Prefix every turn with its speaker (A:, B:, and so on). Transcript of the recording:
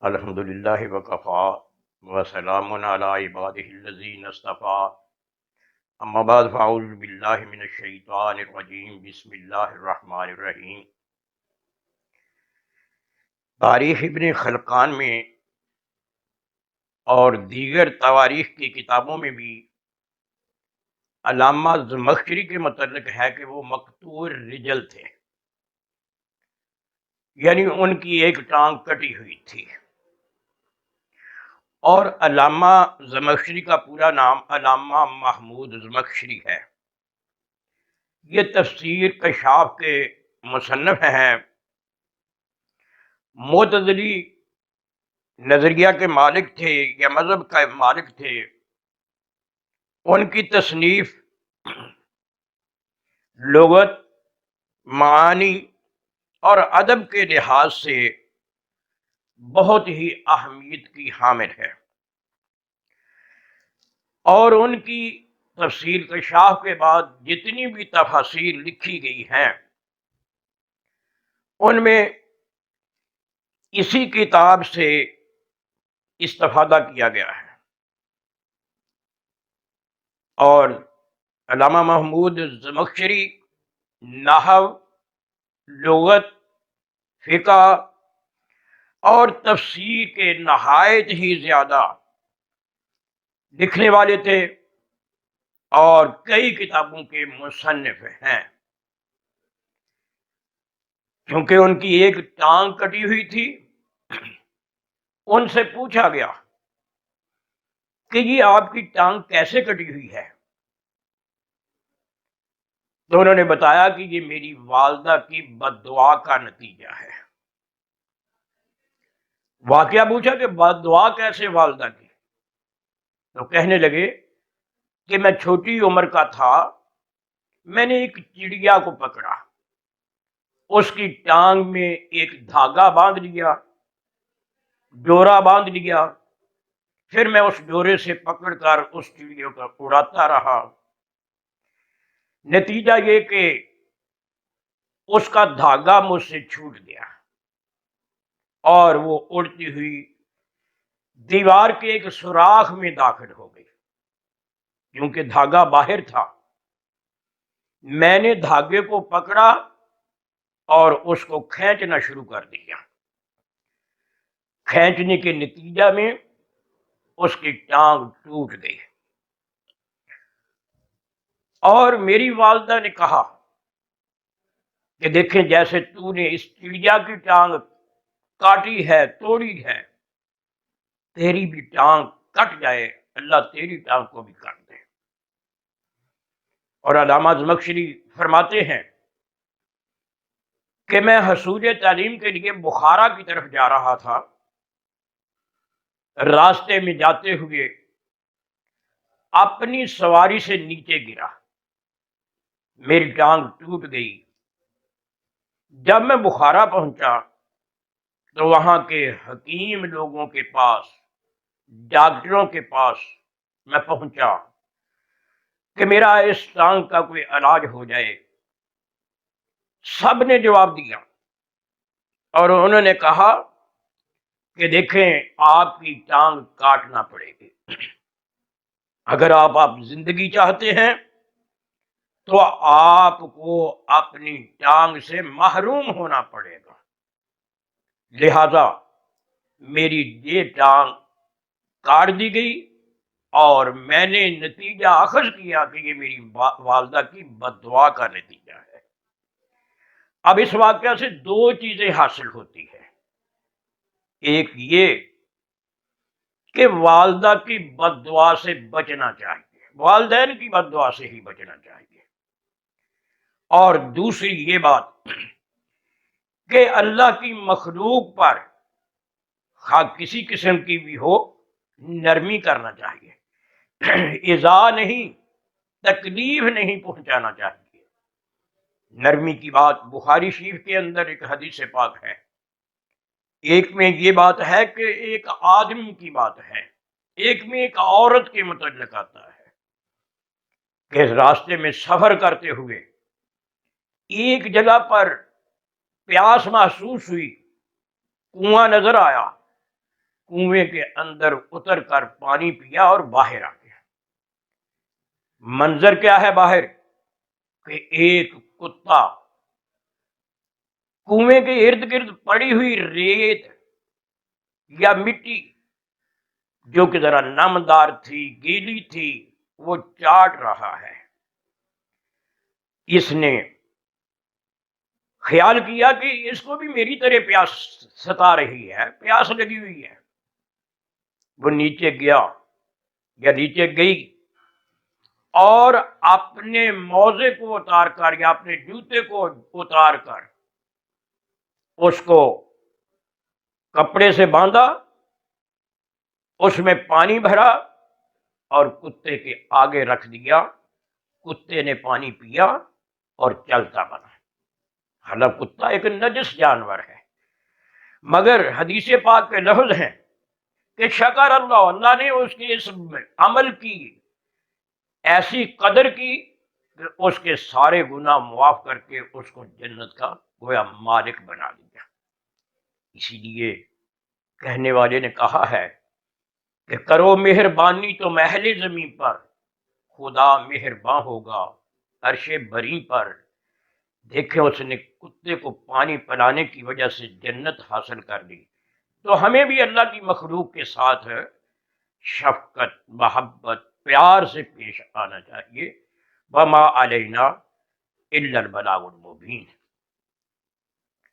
A: الحمدللہ وکفا وسلام علی عبادہ الذین اصطفیٰ اما بعد فاعوذ باللہ من الشیطان الرجیم بسم اللہ الرحمن الرحیم۔ تاریخ ابن خلقان میں اور دیگر تواریخ کی کتابوں میں بھی علامہ زمخشری کے متعلق ہے کہ وہ مقطوع الرجل تھے، یعنی ان کی ایک ٹانگ کٹی ہوئی تھی۔ اور علامہ زمخشری کا پورا نام علامہ محمود زمخشری ہے۔ یہ تفسیر کشاف کے مصنف ہیں، معتزلی نظریہ کے مالک تھے یا مذہب کا مالک تھے۔ ان کی تصنیف لغت، معانی اور ادب کے لحاظ سے بہت ہی اہمیت کی حامل ہے، اور ان کی تفسیر کشاف کے بعد جتنی بھی تفاسیر لکھی گئی ہیں ان میں اسی کتاب سے استفادہ کیا گیا ہے۔ اور علامہ محمود زمخشری نحو، لغت، فقہ اور تفسیر کے نہایت ہی زیادہ لکھنے والے تھے اور کئی کتابوں کے مصنف ہیں۔ کیونکہ ان کی ایک ٹانگ کٹی ہوئی تھی، ان سے پوچھا گیا کہ یہ آپ کی ٹانگ کیسے کٹی ہوئی ہے؟ تو انہوں نے بتایا کہ یہ میری والدہ کی بد دعا کا نتیجہ ہے۔ واقعہ پوچھا کہ بد دعا کیسے والدہ کی؟ تو کہنے لگے کہ میں چھوٹی عمر کا تھا، میں نے ایک چڑیا کو پکڑا، اس کی ٹانگ میں ایک دھاگا باندھ لیا، ڈورا باندھ لیا، پھر میں اس ڈورے سے پکڑ کر اس چڑیا کو اڑاتا رہا۔ نتیجہ یہ کہ اس کا دھاگا مجھ سے چھوٹ گیا اور وہ اڑتی ہوئی دیوار کے ایک سوراخ میں داخل ہو گئی۔ کیونکہ دھاگا باہر تھا، میں نے دھاگے کو پکڑا اور اس کو کھینچنا شروع کر دیا۔ کھینچنے کے نتیجہ میں اس کی ٹانگ ٹوٹ گئی، اور میری والدہ نے کہا کہ دیکھیں جیسے تو نے اس چڑیا کی ٹانگ کاٹی ہے، توڑی ہے، تیری بھی ٹانگ کٹ جائے، اللہ تیری ٹانگ کو بھی کاٹ دے۔ اور علامہ زمخشری فرماتے ہیں کہ میں حصول تعلیم کے لیے بخارا کی طرف جا رہا تھا، راستے میں جاتے ہوئے اپنی سواری سے نیچے گرا، میری ٹانگ ٹوٹ گئی۔ جب میں بخارا پہنچا تو وہاں کے حکیم لوگوں کے پاس، ڈاکٹروں کے پاس میں پہنچا کہ میرا اس ٹانگ کا کوئی علاج ہو جائے۔ سب نے جواب دیا اور انہوں نے کہا کہ دیکھیں آپ کی ٹانگ کاٹنا پڑے گی، اگر آپ زندگی چاہتے ہیں تو آپ کو اپنی ٹانگ سے محروم ہونا پڑے گا۔ لہذا میری یہ ٹانگ کاٹ دی گئی اور میں نے نتیجہ اخذ کیا کہ یہ میری والدہ کی بد دعا کا نتیجہ ہے۔ اب اس واقعہ سے دو چیزیں حاصل ہوتی ہیں۔ ایک یہ کہ والدہ کی بد دعا سے بچنا چاہیے، والدین کی بد دعا سے ہی بچنا چاہیے، اور دوسری یہ بات کہ اللہ کی مخلوق پر خواہ کسی قسم کی بھی ہو نرمی کرنا چاہیے، ایذا نہیں، تکلیف نہیں پہنچانا چاہیے۔ نرمی کی بات بخاری شریف کے اندر ایک حدیث پاک ہے، ایک میں یہ بات ہے کہ ایک آدمی کی بات ہے، ایک میں ایک عورت کے متعلق آتا ہے کہ راستے میں سفر کرتے ہوئے ایک جگہ پر پیاس محسوس ہوئی، کنواں نظر آیا، کنویں کے اندر اتر کر پانی پیا اور باہر آ گیا۔ منظر کیا ہے باہر کہ ایک کتا کنویں کے ارد گرد پڑی ہوئی ریت یا مٹی جو کہ ذرا نمدار تھی، گیلی تھی، وہ چاٹ رہا ہے۔ اس نے خیال کیا کہ اس کو بھی میری طرح پیاس ستا رہی ہے، پیاس لگی ہوئی ہے۔ وہ نیچے گیا یا نیچے گئی اور اپنے موزے کو اتار کر یا اپنے جوتے کو اتار کر اس کو کپڑے سے باندھا، اس میں پانی بھرا اور کتے کے آگے رکھ دیا۔ کتے نے پانی پیا اور چلتا بنا۔ حالانکہ کتا ایک نجس جانور ہے، مگر حدیث پاک کے لفظ ہیں کہ شکر اللہ، اللہ نے اس کے اس عمل کی ایسی قدر کی کہ اس کے سارے گناہ معاف کر کے اس کو جنت کا گویا مالک بنا دیا۔ اسی لیے کہنے والے نے کہا ہے کہ کرو مہربانی تو محل زمین پر، خدا مہرباں ہوگا عرش بری پر۔ دیکھیں اس نے کتے کو پانی پلانے کی وجہ سے جنت حاصل کر لی، تو ہمیں بھی اللہ کی مخلوق کے ساتھ شفقت، محبت، پیار سے پیش آنا چاہیے۔ وما علینا الا البلاغ المبین۔